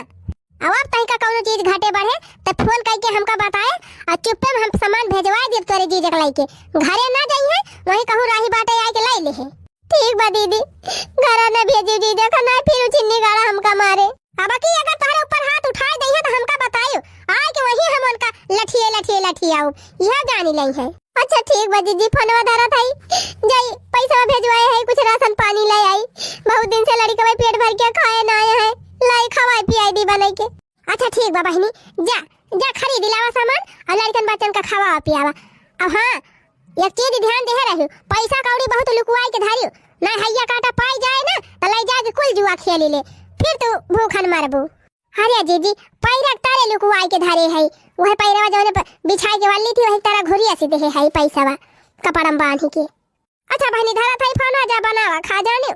अब तही का कोनो चीज घाटे बढ़े त फोन करके हमका बताए और चुप्पे में हम सामान भेजवा देब तोरे जीजा के लाइके। घरे ना जाइए, वही कहूं राही बाटे आके लाई ले। ठीक बा दीदी, घरा ना भेजी जीजा का, ना फिर छिन्नी गाड़ा हमका मारे। अब की अगर तोहरे ऊपर हाथ उठाए दई तो हमका बताइयो, आए के वही हम उनका लठियाऊ यह जानी लई है। अच्छा ठीक बा दीदी, फोनवा धरा थाई जाई, पैसा भेजवाए है, कुछ राशन पानी ले आई। बहुत दिन से लड़के भाई पेट भर के खाए ना आए है, लाई खवाई पियाई दी बनाई के। अच्छा ठीक बा बहनी, जा खरीद लावा सामान और लड़कन बच्चन का खावा पियावा। अब हां, एक चीज ध्यान दे रहियो, पैसा कौड़ी बहुत लुकवाई के धारियो ना, हैया काटा पाई जाए ना तो लाई जा के कुल जुआ खेली ले, फिर तू भूखन मरबू। अरे जीजी, पैरा तारे लुकवाई के धारे है, वह पैरवा जौने बिछाई के वाली थी वही तारा घोरिया से देहे है पैसावा कपड़म बांधी के। अच्छा बहनी, धरा थाई फोनवा जा बनावा खा जाने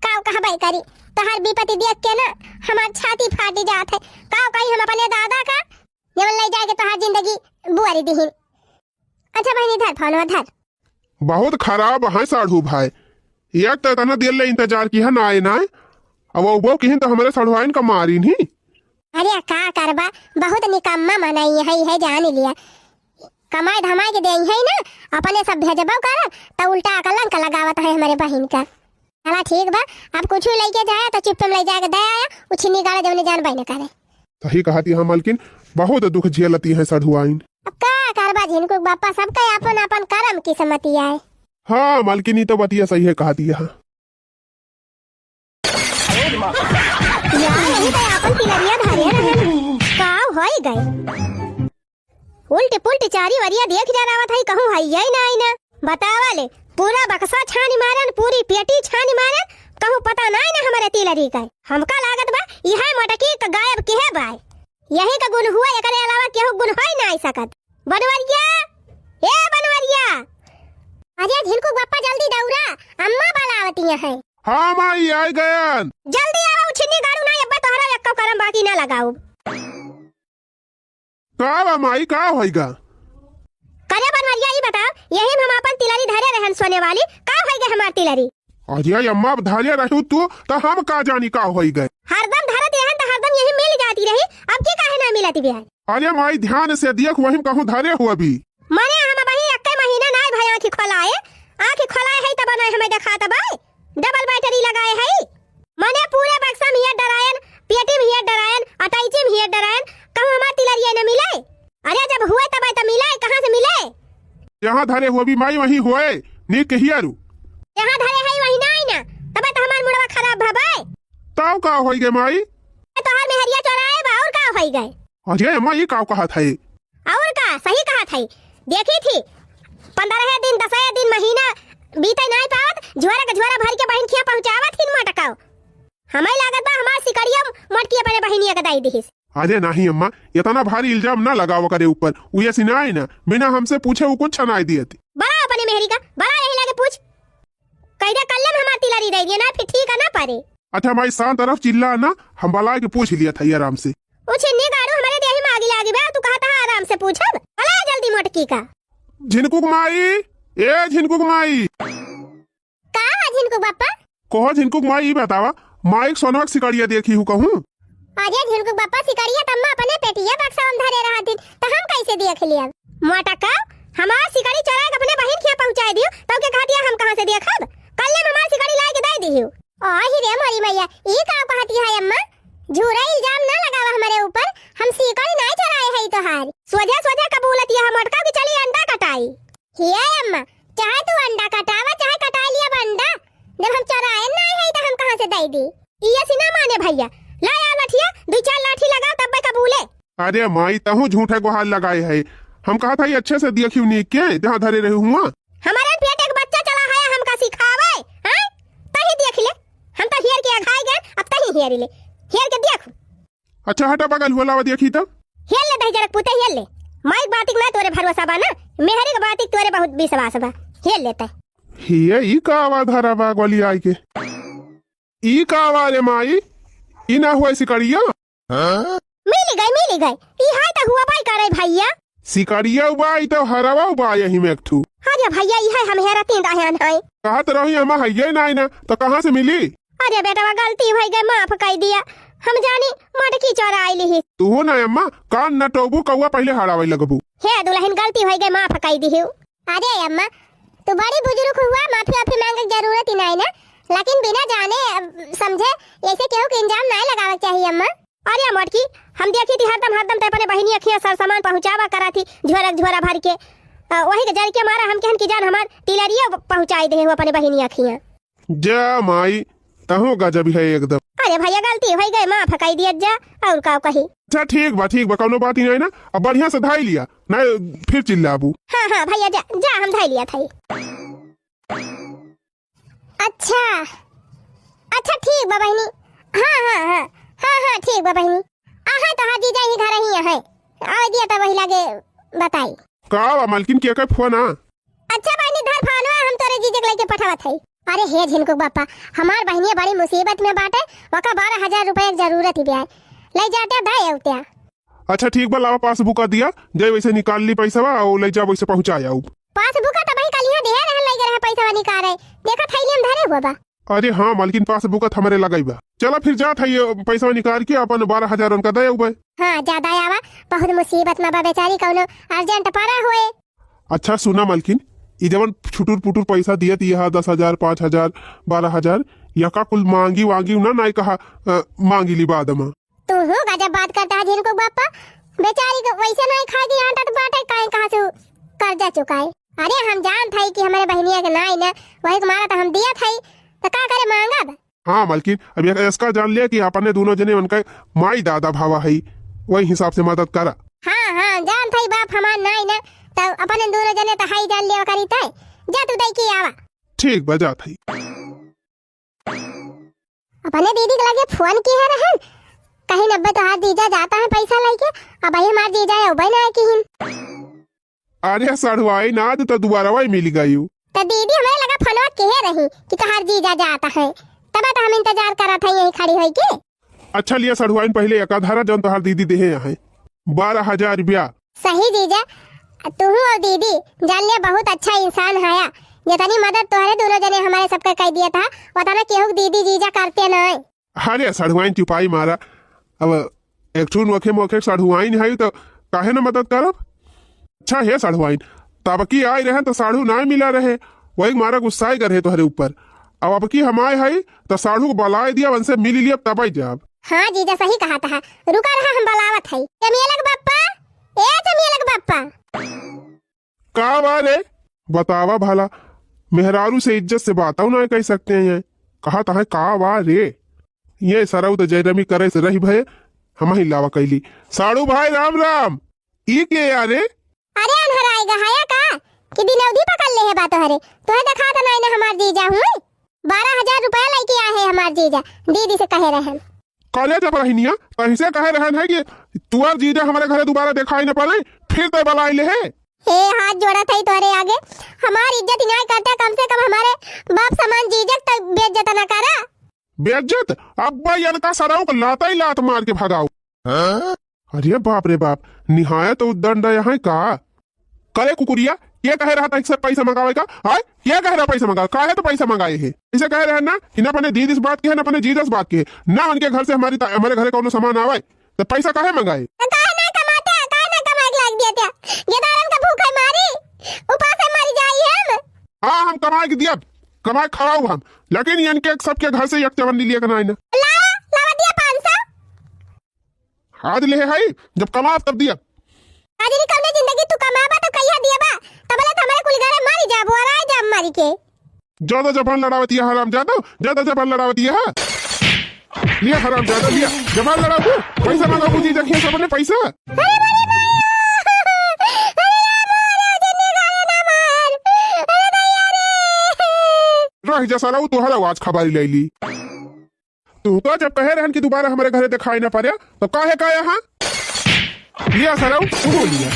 काव कहबई करी। तोहार विपत्ति देख के ना हमार छाती फाटी जात है। काव कही हम अपने दादा का जवन ले जाके तोहार जिंदगी बुआरी दिहिन। अच्छा बहनी, धर फोनवा धर। बहुत खराब है साढ़ू भाई, एक तो इतना देर ले इंतजार किया ना आए ना, अब वो कहीं तो हमारे साढ़ुआइन का मारी नहीं। अरे का करबा, बहुत निकम्मा मनाई है जान लिया। कमाई धमाई के देई है ना, अपने सब भेजबो कर तो उल्टा कलंक लगावत है हमारे बहन का। चला ठीक बा, अब कुछ लेके जाए तो चुप्पे में ले जाके दे आया, उछनी गाड़ा जवने जान बाई न करे। सही कहती है मालकिन, बहुत दुख झेलती है साढ़ुआइन। अब का करबा झिनकुक बापा, सबका अपन अपन कर्म की सम्मति है। हाँ मालकिन, तो बतिया सही है कहती है। यही तो अपन तिलरिया धारिया रहन काव होई गए। उल्टी पुल्टी चारी वरिया देख जा रहा था, कहूं है यही ना आई ना। बतावा ले, पूरा बक्सा छानी मारन, पूरी पेटी छानी मारन, कहूं पता ना ना हमारे तिलरी का। हमका लागत बा यह मटकी का गायब के है बाय, यही का गुण हुआ, एकरे अलावा केहू गुण होई ना आई सकत। बनवरिया, ए बनवरिया, अरे झिनकुक बापा जल्दी दौड़ा, अम्मा बुलावती है। हाँ माई आई गयन, जल्दी आओ, छिन्नी गाड़ू ना अब तोहरा एक करम बाकी ना लगाऊ। का बा माई, का होइगा? करे बनवरिया ई बताओ, यही हम अपन तिलरी धरे रहन सोने वाली, का होइगे हमार तिलरी? अरे अम्मा धारिया रहू तू तो हम का जानी का होई गए। हरदम धरत रहन तो हरदम यही मिल जाती रही, अब की काहे ना मिलती बिहार? अरे माई ध्यान से देख, वही कहूँ धरे हुआ भी। माने हम बही एक महीना ना भाई आंखी खोलाए है तब ना हमें देखा तब डबल बैटरी लगाए है। माने पूरे बक्सा में हियर डरायन, पेटी में हियर डरायन, अटैची में हियर डरायन, कहूं हमार तिलरिया न मिले। अरे जब हुए तब तो मिले, कहां से मिले? यहाँ धरे हुआ भी माई वही हुए नीक हियरू। यहाँ धरे है वही ना आई ना, तब तो हमार मुड़वा खराब भबाए। ताव का हो गए माई? तोहर मेहरिया चोराए बा और का होई गए? अरे अम्मा ये का कहा था? और का सही कहा था। देखी थी 15 दिन 10 दिन महीना बीते नहीं पावत झोरा भर के बहन खिया पहुंचावत हिन मटकाओ। हमें लागत बा हमार सिकड़िया मटकी अपने बहनिया के दाई दिहिस। अरे नहीं अम्मा, इतना भारी इल्जाम ना लगाओ करे ऊपर। वो ये सिनाए ना, बिना हमसे पूछे वो कुछ छनाई दिए थी। बड़ा अपने मेहरी का बड़ा यही लगे पूछ कैदे कल्ले में हमार तिलरी दे दिए ना, फिर ठीक है ना पारे। अच्छा माई शांत तरफ चिल्ला ना, हम बला के पूछ लिया था आराम से। उछिन्नी गाड़ू हमारे देही में आगे लागी बा, तू कहता है आराम से पूछब। बला जल्दी मटकी का। झिनकुक माई, ए झिनकुक माई। का झिनकुक बापा? कहो झिनकुक माई बतावा, माई सोनवा सिकड़िया देखी हूँ कहूँ। अरे झिनकुक बापा सिकड़िया तम्मा अपने पेटिया बक्सा में धरे रहा दिन त हम कैसे देख लिया? मटका हमार सिकड़ी चोरा के अपने बहन खिया पहुंचा दियो, तब के कह दिया हम कहां से देखब? कल्ले में हमार सिकड़ी ला के दे दियो। ओही रे मोरी मैया, ई का कहती है अम्मा? झूठा इल्जाम ना लगावा हमारे ऊपर। हम सिकड़ी नहीं चोराए है तोहार। सोझा सोझा कबूलत या मटका की चली अंडा कटाई। हिया अम्मा, चाहे तू अंडा कटावा चाहे कटा लिया अंडा, जब हम चोराए नहीं है तो हम कहां से दे दी? ई सिना माने भैया, ला या लाठिया, दो चार लाठी लगा तब कबूले। अरे माई तहु झूठे गुहार लगाए है। हम कहा था ये अच्छे से देखी नहीं के जहाँ धरे रहे हुआ। हमारे पेट एक बच्चा चला है, हमका सिखावे हैं? तही देख ले, हम तो हेर के अघाई गए, अब तही हेर ले, हेर के देख। अच्छा हटा बगल वाला देखी तब। हेर ले दही जरक पुते हेर ले। माइक बातिक मैं तोरे भरोसा बा ना, मेहरी के बातिक तोरे बहुत विश्वास बा। हेर लेता हिये ई का आवाज धरा बाग वाली आई के। ई का आवाज रे माई, ई ना हुआ सिकड़िया। मिली गई ई हाय त हुआ बाई करे भैया। सिकड़िया उबाई तो हरवा उबाई यही में एक ठू। अरे भैया ई है हम हेरा तीन दहन है। कहा तो रही हम हइये नहीं ना, तो कहाँ से मिली? अरे बेटा गलती हो गई, माफ कर दिया। हम जानी मटकी चोरा आईली ही। तू ना अम्मा कान न टोबू कौआ पहले हरावे लगबू। हे दुल्हन गलती हो गई, माफ कर दी। अरे अम्मा तू बड़ी बुजुर्ग हुआ, माफी माफी मांगने की जरूरत ही नहीं ना, लेकिन बिना जाने समझे ऐसे केहू के इंजाम नहीं लगावे चाहिए अम्मा। अरे मटकी हम देखी थी हरदम ते अपने बहनी अखियां सर सामान पहुंचावा करा थी झोरा भर के। वही के जल के मारा हम कहन की जान हमार तिलरिया पहुंचाई दे अपने बहनी अखियां। जा माई तहु गजब है एकदम। अरे भैया गलती हो गई, माफ कर दिया जा और का कही। अच्छा ठीक बा कौनो बात ही नहीं ना, अब बढ़िया से धाई लिया नहीं फिर चिल्लाबू। हाँ भैया जा हम धाई लिया था। अच्छा ठीक बा बहनी। हाँ ठीक बा बहनी। आहा तो हां जीजा ही घर ही है आ दिया तो वही लागे बताई। का मालकिन के फोन आ? अच्छा बहनी धर फोन हम तोरे जीजा के लेके पठावत है। अरे हे झिनकुक बापा, हमार बहनिया बड़ी मुसीबत में बाटे, वका 12,000 रुपए की जरूरत ही बिया, ले जाते दे औत्या। अच्छा ठीक बा, लावा पासबुक दिया जय वैसे निकाल ली पैसा और ले जा वैसे पहुंचा जाऊ। पासबुक तो भाई कलिया दे रहल लगे रहे पैसा निकाले, देखा थैली में धरे हुआ बा। अरे हाँ मालकिन पासबुक हमारे लगाई बा। चला फिर जा था ये पैसा निकाल के अपन 12,000 उनका दे उबे। हाँ ज्यादा आवा, बहुत मुसीबत में बा बेचारी, कौनो अर्जेंट पड़ा होए। अच्छा सुना मालकिन, ई जवन छुटुर पुटुर पैसा दिए थी 10,000 5,000 12,000 यका कुल मांगी वांगी ना नहीं कहा मांगी ली बाद में। तू हो गजब बात करता है झिनकुक बापा, बेचारी को वैसे नहीं खाएगी आटा तो बाटे काहे कहां से कर्जा चुकाए। अरे हम जान था कि हमारे बहनिया के नहीं ना, वही तुम्हारा तो हम दिया था तो का करे मांगा। हाँ मालकिन अब इसका जान लिया कि अपने दोनों जने उनका माई दादा भावा है, वही हिसाब से मदद करा। हाँ जान था बाप हमार नहीं ना, तो अपने दोनों जने तो हाई जान लिया करी तय। जा तू दई की आवा। ठीक बजा थई। अपने दीदी के लगे फोन की है रहन, कहीं नब्बे तो हाथ जीजा जाता है पैसा लेके, अब भाई हमार जीजा है उबई ना की हिन। अरे सड़वाई ना तो दोबारा वही मिल गई। तो दीदी हमें लगा फोनवा कह रही कि तोहार जीजा जाता है, तब तो हम इंतजार करा था यही खड़ी होई के। अच्छा लिया सड़वाइन पहले एकाधारा जन तोहार दीदी देहे यहाँ 12,000 रुपया। सही जीजा, तू और दीदी जान लिया बहुत अच्छा इंसान है, जितनी मदद तोहरे दोनों जने हमारे सबका कर दिया था वतना केहू दीदी जीजा करते नहीं। अरे सड़वाइन चुपाई मारा, अब एक ठून मोखे सड़वाइन है तो काहे ना मदद करब। अच्छा है सड़वाइन, तब की आए रहे तो साढ़ू ना मिला रहे, वही मारा गुस्सा कर रहे तोहरे ऊपर। अब की हम आए है तो साढ़ू को बलाए दिया उनसे मिल लिया तब जाब। हाँ जीजा सही कहा था, रुका रहा हम बलावत है। चमियलक बाप्पा, ए चमियलक बाप्पा। का बारे बतावा भला, मेहरारू से इज्जत से बात ना कह सकते हैं, कहा था का रे। ये सरऊ तो जयरमी करे से रही भय हम ही लावा कैली। साड़ू भाई राम राम। ई के यारे? अरे अनहर आएगा हाया का कि दिनौदी पकड़ ले है बात हरे तोहे देखा त नहीं ना हमार जीजा हुए 12,000 रुपया लेके आए हैं हमार जीजा दीदी से कहे रहन। कॉलेज अब रहनिया कैसे कहे रहन है कि तुआर जीजा हमारे घरे दोबारा दिखाई न पड़े फिर तो बलाई ले है। हे हाथ जोड़ा था तोरे आगे हमारी इज्जत नहीं करता कम से कम हमारे बाप समान जीजा तक बेइज्जत न करा। बेइज्जत अब्बा इनका सराऊ को लाता ही लात मार के भगाओ। अरे बाप रे बाप निहायत उद्दंड है का करे कुकुरिया ये कह रहा था एक पैसा मंगावे का हाय ये कह रहा पैसा मंगा का है तो पैसा मंगाए है इसे कह रहे हैं ना कि ना अपने दीदी इस बात की है ना अपने जीजा इस बात की है ना उनके घर से हमारे घरे कोनो सामान आवे तो पैसा काहे मंगाए काहे ना कमाते काहे ना कमाए के लाग दिया ये दारन का भूख है मारी उपास है मर जाई हम। हाँ हम कमाए के दिया कमाए खवाऊ हम लेकिन इनके सबके घर से एक चवन्नी लिए ना लावा दिया 500 हाथ ले है जब कमा तब दिया आदि कौने जिंदगी तू कमाबा तो कहिया दियाबा तबले तो हमारे कुल घरे मारी जाबो और आए जाब मारी के ज्यादा जबान लड़ावती है हराम ज्यादा जबान लड़ावती है लिया हराम ज्यादा लिया जबान लड़ाओ पैसा मांगा पूछी देखिए सबने पैसा रह जैसा रहू तुहरा आवाज खबारी ले ली तू तो जब कहे रहन कि दोबारा हमारे घरे दिखाई ना पड़े तो काहे का यहाँ लिया सराऊ तू लिया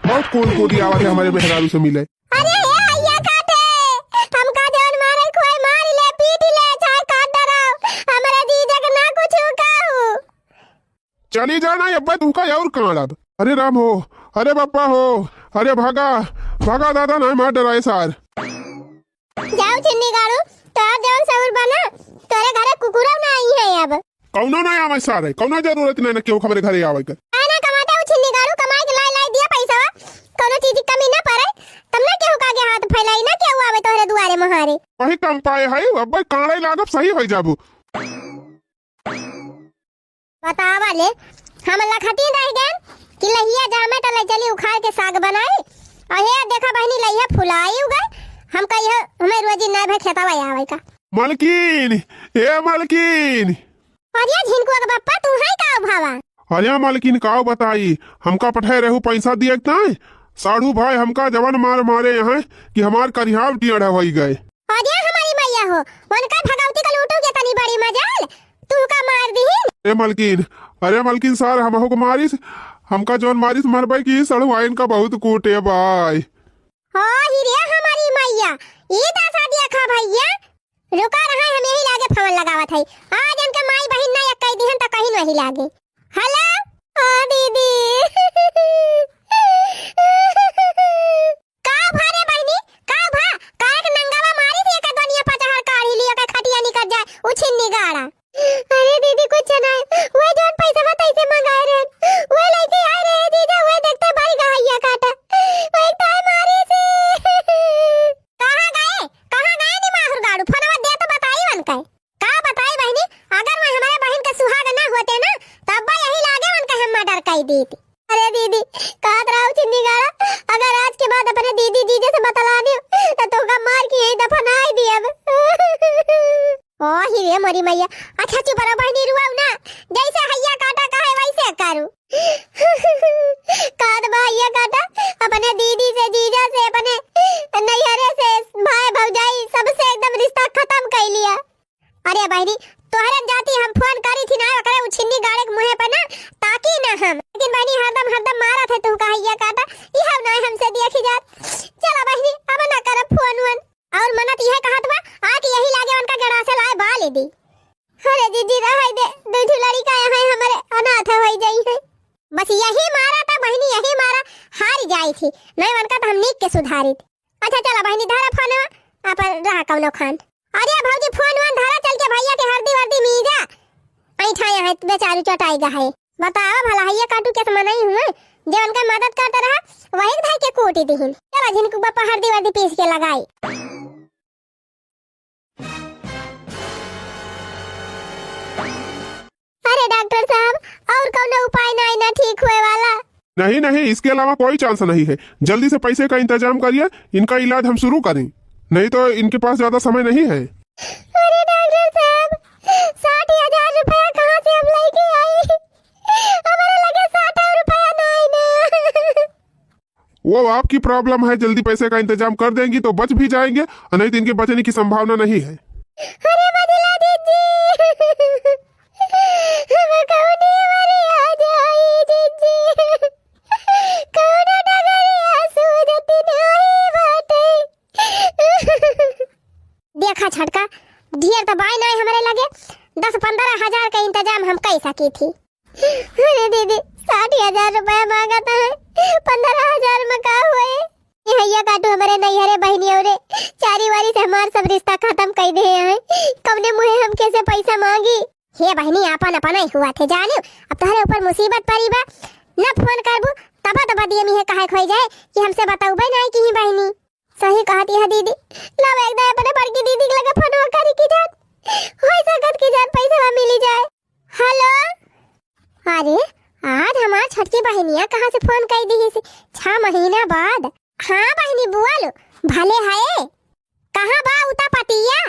बहुत कोई दिया आवाज हमारे मेहरारू से मिले। अरे हे हैया काटे हमका जवन मारे खोए मार ले पीट ले चाहे काट डराओ हमारे जीजा के ना कुछ कहू चली जाना अब्बा तू का और कहां अब अरे राम हो अरे बापा हो अरे भागा भागा दादा ना मार डराए सार जाओ चिन्नी गाड़ू तोर जवन सउर बना तोरे घरे कुकुरा ना आई है अब कौनो ना आवे सार है कौनो जरूरत नहीं ना क्यों खबरे घरे आवे कर आना कमाता हूं चिन्नी गाड़ू कमाई के लाई लाई दिया पैसा कोनो चीज की कमी ना पड़े तुमने केहू का आगे हाथ फैलाई ना केहू आवे तोरे दुआरे मोहारे वही कम पाए है अब्बा कांडे लागब सही हो जाबू बतावा ले हम लखती रह गए कि लहिया जामे तो ले चली उखाड़ के साग बनाई और हे देखा बहनी लहिया फुलाई उगे हम कहिया हमें रोजी ना भाई खेतावा आवे का मालकिन ए मालकिन अरे झिनको के बापा तू है का भावा अरे मालकिन काओ बताई हमका पठाए रहू पैसा दिए नहीं साढ़ू भाई हमका जवन मार मारे यहाँ कि हमार करिहाव टियड़ होई गए। अरे हमारी मैया हो उनका भगवती का लूटू के तनी बड़ी मजाल तू का मार दी अरे मलकिन सार हमहु को मारिस हमका जवन मारिस मरबई की सड़ू आइन का बहुत कूटे बाई हां हिरिया हमारी मैया ई दासा दिया खा भैया रुका रहा हम यही लागे फोन लगावत है आज हमके माई बहन ना कह दिहन त कहीं नहीं लागे। हेलो हां दीदी का भारे बहनी का भा का एक नंगावा मारी थी एक दुनिया पचहर काढ़ी लियो का खटिया निकल जाए उछिन्नी गाड़ा। अरे दीदी कुछ नहीं वो जोन पैसा बता इसे मंगाए रहे वो लेके आए रहे दीदी वो देखते भाई गहैया काटा वो एक टाइम मारी से कहां गए नी माहुर गाड़ू फोनवा दे तो बताई वन का बताई बहनी अगर मैं हमारे बहन का सुहाग ना होते ना तब यही लागे वन का हम मर्डर कर देती। अरे दीदी कहत रहा चिन्नी गाड़ा अगर आज के बाद अपने दीदी जीजे से बतला दियो तो तुमका मार के यही दफा ना आई दी अब ओ ही रे मरी मैया अच्छा चुप रहो बहनी रुआऊ ना जैसे हैया काटा कहे वैसे करू काद भैया काटा अपने दीदी से जीजा से अपने नैहरे से भाई भौजाई सबसे एकदम रिश्ता खत्म कर लिया। अरे बहनी तोहरे जाती हम फोन करी थी ना करे उछिन्नी गाड़े के मुंह पे ना ताकि ना हम लेकिन बहनी हरदम मारा थे तू का हैया काटा ई हम ना हमसे देखी जात चला बहनी अब ना कर फोन वन और मनत यह कहत बा आके यही लागे उनका गड़ा से लाए बाल दी। अरे दीदी रह दे दूठी लड़का है हमारे अनाथ होई जाई है बस यही मारा था बहनी यही मारा हार जाई थी नहीं उनका तो हम नीक के सुधारी थी। अच्छा चला बहनी धारा फोन अपन रहा कौनो खान अरे भौजी फोन वन धारा चल के भैया के हरदी वर्दी मीजा ऐठा है बेचारी चटाई गा है बताओ भला हैया काटू के समय नहीं हुआ जो उनका मदद करता रहा वही भाई के कोटी दीहिन चला जिनको बापा हरदी वर्दी पीस के लगाई। अरे डॉक्टर साहब और कौन उपाय नहीं ना ठीक हुए वाला नहीं इसके अलावा कोई चांस नहीं है जल्दी से पैसे का इंतजाम करिए इनका इलाज हम शुरू करें नहीं तो इनके पास ज्यादा समय नहीं है। अरे डॉक्टर साहब 60,000 रुपए हम लेके आई, हमारे लगे 60 रुपया नहीं ना। वो आपकी प्रॉब्लम है, जल्दी पैसे का इंतजाम कर देंगी तो बच भी जाएंगे, और नहीं तो इनके बचने की संभावना नहीं है। अरे बदला दीजिए, मैं कौनी मरी आ जाई दीजिए, कौन डगरिया सूरत नहीं बाटे। देखा छटका, ढेर तो बाय नहीं हमारे लगे, 10-15 हजार का इंतजाम हम कैसा की थी। अरे दीदी 60,000 रुपया मांगा था, 15,000 में का हुए। भैया काटू हमारे नैहरे बहनी और चारी वारी से हमार सब रिश्ता खत्म कर दे हैं, कवने मुहे हम कैसे पैसा मांगी। हे बहनी अपन अपन ही हुआ थे जाने, अब तुम्हारे ऊपर मुसीबत पड़ी बा, न फोन करबू तबा दिए मिहे काहे खोई जाए कि हमसे बताऊ बे नहीं की बहनी। सही कहती है दीदी, लब एकदम अपने बड़की दीदी के लगे फोन करी की जान, होई सकत की जान पैसा मिली जाए। हेलो, अरे आज हमार छोटकी बहनिया कहाँ से फोन कर दी 6 महीना बाद। हाँ बहनी बुआ लो भले है, कहाँ बा उता पतिया।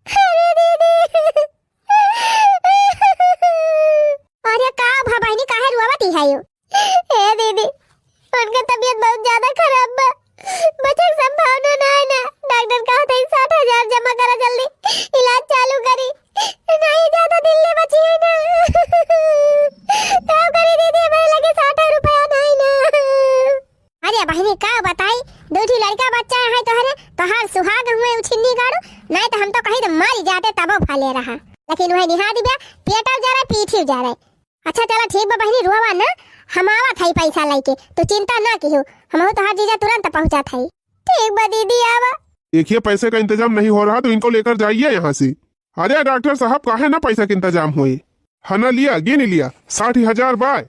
अरे दीदी अरे का भा बहनी काहे रुआवती है यो। ए दीदी उनका तबीयत बहुत ज्यादा खराब बा, बचे की संभावना नहीं ना, डॉक्टर कहते 60,000 जमा करा जल्दी, इलाज चालू करी, नहीं ज्यादा दिल ले बची है ना। क्या करी दीदी, मेरे लगे 60 रुपया नहीं ना। अरे बहनी का बताई, दूठी लड़का बच्चा है तोहर सुहाग हुए उछिन्नी गाड़ू, नहीं तो हम तो कहीं तो मर जाते तबो फले रहा, लेकिन वही निहा दिया पेट जा रहा पीठ जा रहा। अच्छा चलो ठीक बा बहनी, रोवा ना, हम आवत है पैसा लेके, तो चिंता ना कियो, हम हो तोहर जीजा तुरंत पहुंचा था। ठीक बा दीदी आवा। देखिए पैसे का इंतजाम नहीं हो रहा तो इनको लेकर जाइए यहाँ से। अरे डॉक्टर साहब काहे ना पैसा का इंतजाम हुए, हना लिया गिन लिया 60,000 बाय।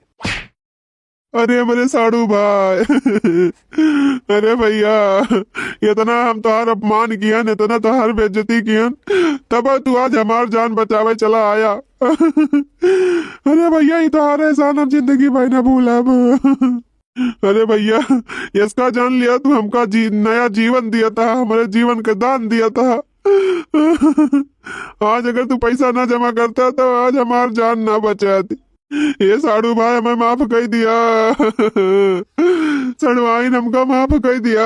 अरे मेरे साड़ू भाई अरे भैया इतना हम तोहार अपमान कियन, इतना तोहार बेइज्जती कियन, तब तू आज हमार जान बचावे चला आया। अरे भैया ये तोहार एहसान हम जिंदगी भाई ना भूलब। अरे भैया इसका जान लिया तू, हमका नया जीवन दिया था, हमारे जीवन का दान दिया था। आज अगर तू पैसा ना जमा करता तो आज हमार जान ना बचाती। ये साड़ू भाई हमें माफ कर दिया, सड़वाई हमका माफ कर दिया।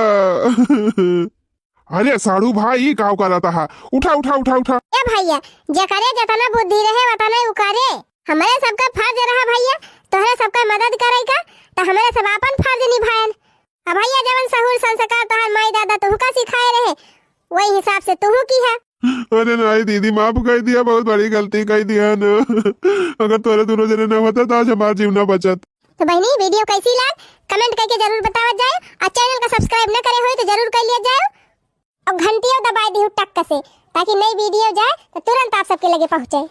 अरे साड़ू भाई गाँव का रहता है, उठा उठा उठा उठा। ए भैया जकरे जतना बुद्धि रहे वतना उकारे, हमारे सबका फर्ज रहा भैया तोहरे सबका मदद करे का, तो हमारे सब अपन फर्ज निभाएन। अब भैया जवन सहूर संस्कार तोहर माई दादा तुहू का सिखाए रहे, वही हिसाब से तुहू की है। अरे नहीं दीदी माफ कर दिया, बहुत बड़ी गलती कर दिया ना। अगर तुम्हारे दोनों जने न होता तो आज हमारा जीव न बचत। तो बहनी वीडियो कैसी लग कमेंट करके जरूर बतावत जाए, और चैनल का सब्सक्राइब न करे हो तो जरूर कर लिया जाए, और घंटियों दबा दी टक से, ताकि नई वीडियो जाए तो तुरंत आप सबके लगे पहुंचे।